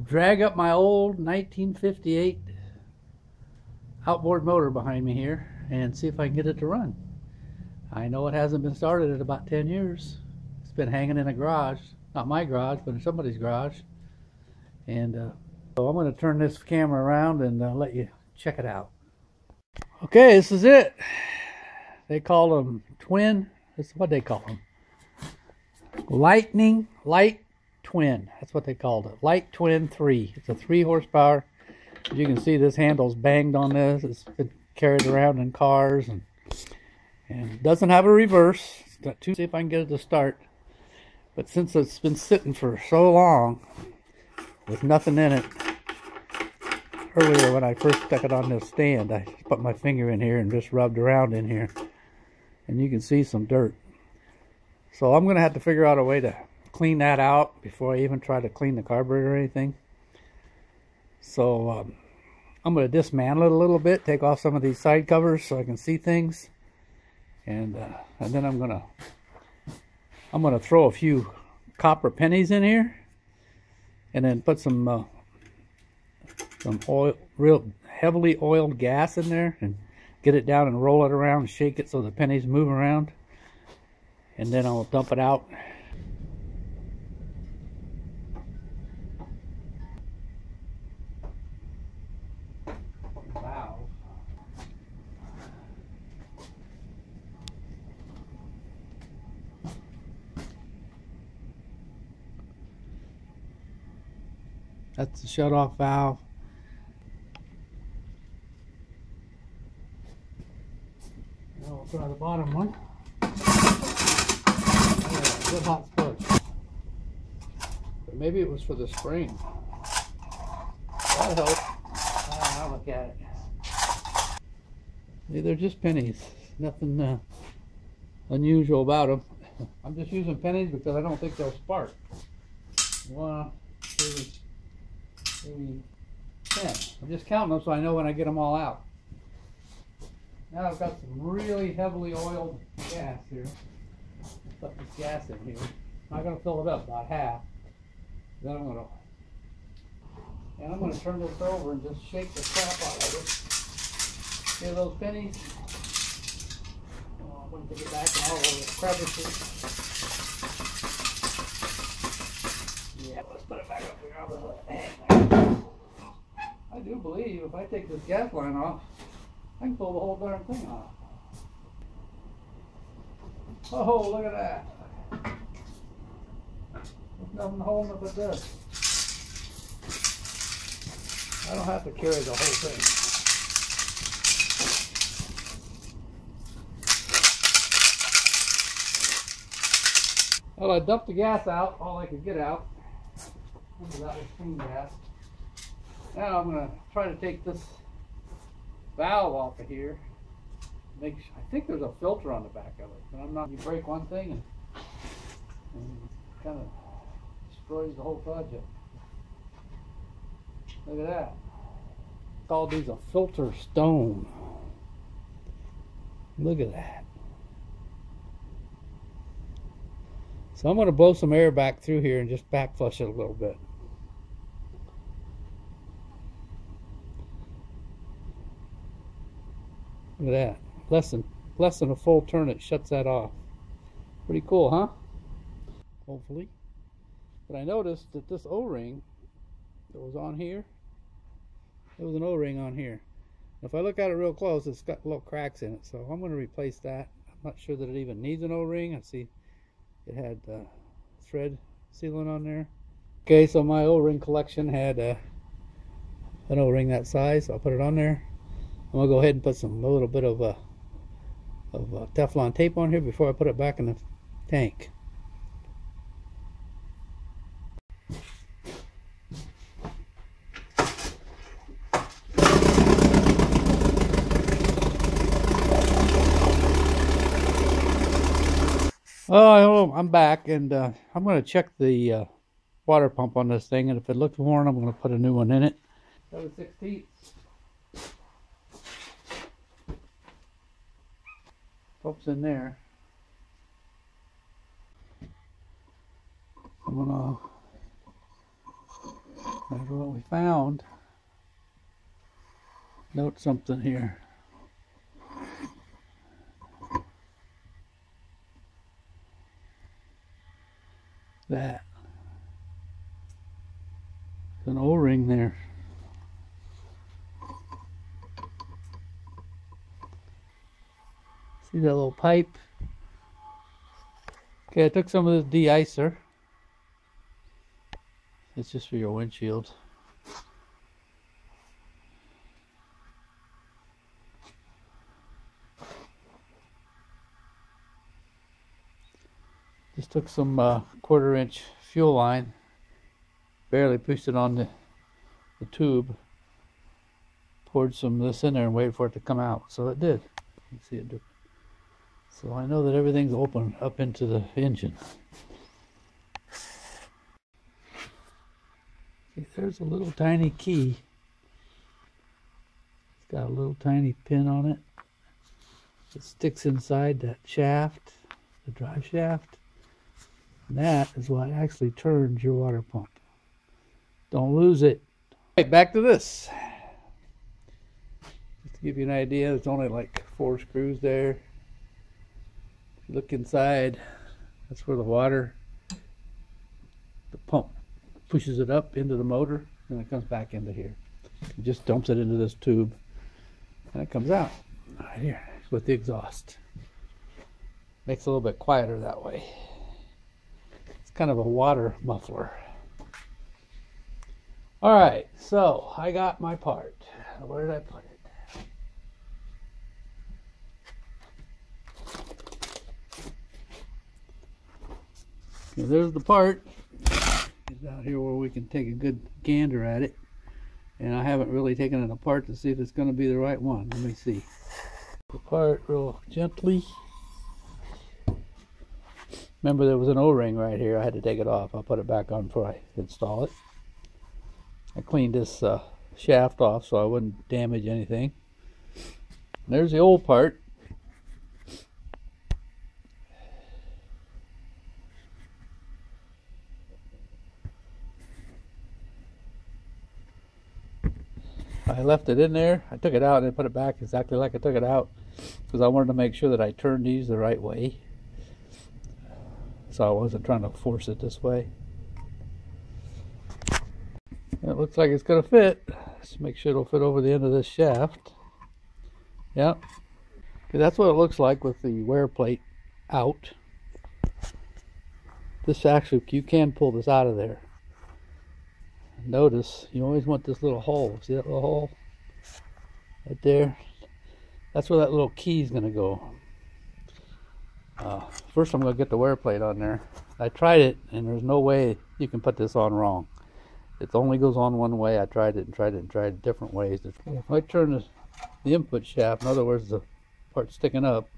drag up my old 1958 outboard motor behind me here and see if I can get it to run. I know it hasn't been started in about 10 years. It's been hanging in a garage, not my garage, but in somebody's garage. And so I'm going to turn this camera around and let you check it out. Okay, this is it. They call them twin. That's what they call them. Light Twin. That's what they called it. Light Twin 3. It's a 3 horsepower. As you can see, this handle's banged on this. It's been carried around in cars and it doesn't have a reverse. It's got to see if I can get it to start. But since it's been sitting for so long with nothing in it, earlier when I first stuck it on this stand, I put my finger in here and just rubbed around in here, and you can see some dirt. So I'm going to have to figure out a way to clean that out before I even try to clean the carburetor or anything. So I'm going to dismantle it a little bit, take off some of these side covers so I can see things, and then I'm going to throw a few copper pennies in here, and then put some oil, real heavily oiled gas in there, and get it down and roll it around, shake it so the pennies move around, and then I'll dump it out. Wow. That's the shut-off valve. Now we'll try the bottom one. Good hot sparks. But maybe it was for the spring. That helps. I'll look at it. See, they're just pennies. Nothing unusual about them. I'm just using pennies because I don't think they'll spark. 1, 2, 3, 10. I'm just counting them so I know when I get them all out. Now I've got some really heavily oiled gas here. Put this gas in here. I'm not going to fill it up, about half. Then I'm going to turn this over and just shake the crap out of it. See those pennies? Oh, I'm going to take it back and all over the crevices. Yeah, let's put it back up here. I do believe if I take this gas line off, I can pull the whole darn thing off. Oh, look at that. There's nothing holding it but this. I don't have to carry the whole thing. Well, I dumped the gas out, all I could get out. That was clean gas. Now I'm going to try to take this valve off of here. I think there's a filter on the back of it, but I'm not. You break one thing and it kind of destroys the whole project. Look at that. Called these a filter stone. Look at that. So I'm going to blow some air back through here and just back flush it a little bit. Look at that. Less than a full turn, it shuts that off. Pretty cool, huh? Hopefully. But I noticed that this O-ring that was on here, there was an O-ring on here. If I look at it real close, it's got little cracks in it, so I'm going to replace that. I'm not sure that it even needs an O-ring. I see it had thread sealant on there. Okay, so my O-ring collection had an O-ring that size, so I'll put it on there. I'm going to go ahead and put a little bit of Teflon tape on here before I put it back in the tank. Oh, I'm back, and I'm going to check the water pump on this thing, and if it looks worn, I'm going to put a new one in it. 7/16. Pump's in there. I'm gonna That's what we found. Note something here. That. There's an O-ring there. See that little pipe? Okay, I took some of this de-icer. It's just for your windshield. Just took some 1/4 inch fuel line, barely pushed it on the tube, poured some of this in there and waited for it to come out. So it did. You can see it do. So I know that everything's open up into the engine. See, there's a little tiny key. It's got a little tiny pin on it. It sticks inside that shaft, the drive shaft. And that is what actually turns your water pump. Don't lose it. Right, back to this. Just to give you an idea, there's only like 4 screws there. If you look inside, that's where the water, the pump pushes it up into the motor, and it comes back into here. It just dumps it into this tube, and it comes out right here with the exhaust. Makes it a little bit quieter that way. It's kind of a water muffler. All right, so I got my part. Where did I put it? Okay, there's the part. It's out here where we can take a good gander at it. And I haven't really taken it apart to see if it's going to be the right one. Let me see. Apart real gently. Remember, there was an O-ring right here. I had to take it off. I'll put it back on before I install it. I cleaned this shaft off so I wouldn't damage anything. There's the old part. I left it in there. I took it out and then put it back exactly like I took it out because I wanted to make sure that I turned these the right way. So I wasn't trying to force it this way. It looks like it's going to fit. Let's make sure it'll fit over the end of this shaft. Yep. Okay, that's what it looks like with the wear plate out. This actually, you can pull this out of there. Notice, you always want this little hole. See that little hole? Right there. That's where that little key is going to go. First I'm going to get the wear plate on there. I tried it and there's no way you can put this on wrong. It only goes on one way. I tried it and tried it and tried different ways. If I turn the input shaft, in other words the part sticking up,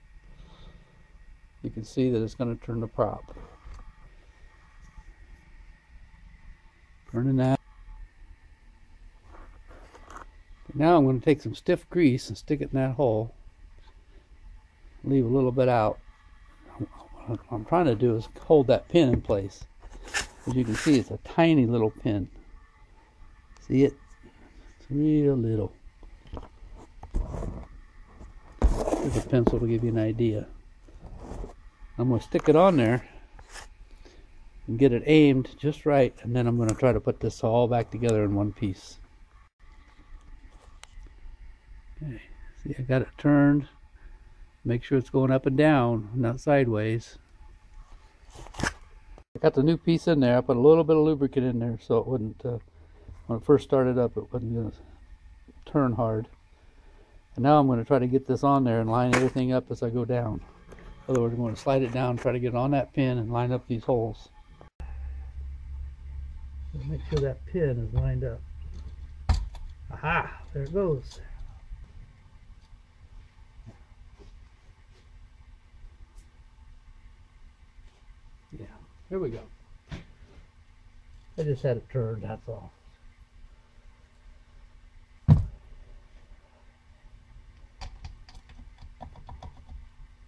you can see that it's going to turn the prop. Turning that. Now I'm going to take some stiff grease and stick it in that hole. Leave a little bit out. What I'm trying to do is hold that pin in place. As you can see, it's a tiny little pin. See it? It's real little. Here's a pencil to give you an idea. I'm going to stick it on there and get it aimed just right, and then I'm going to try to put this all back together in one piece. Okay, see, I got it turned. Make sure it's going up and down, not sideways. I got the new piece in there. I put a little bit of lubricant in there so it wouldn't, when it first started up, it wasn't going to turn hard. And now I'm going to try to get this on there and line everything up as I go down. In other words, I'm going to slide it down, try to get it on that pin and line up these holes. Just make sure that pin is lined up. Aha! There it goes. Yeah, here we go. I just had it turned, that's all.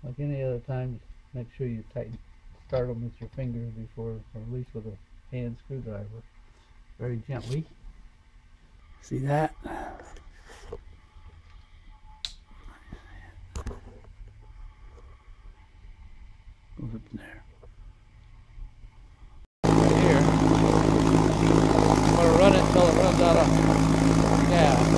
Like any other time, make sure you start them with your fingers before, or at least with a hand screwdriver, very gently. See that? Goes up in there. Right here. I'm going to run it until it runs out of gas.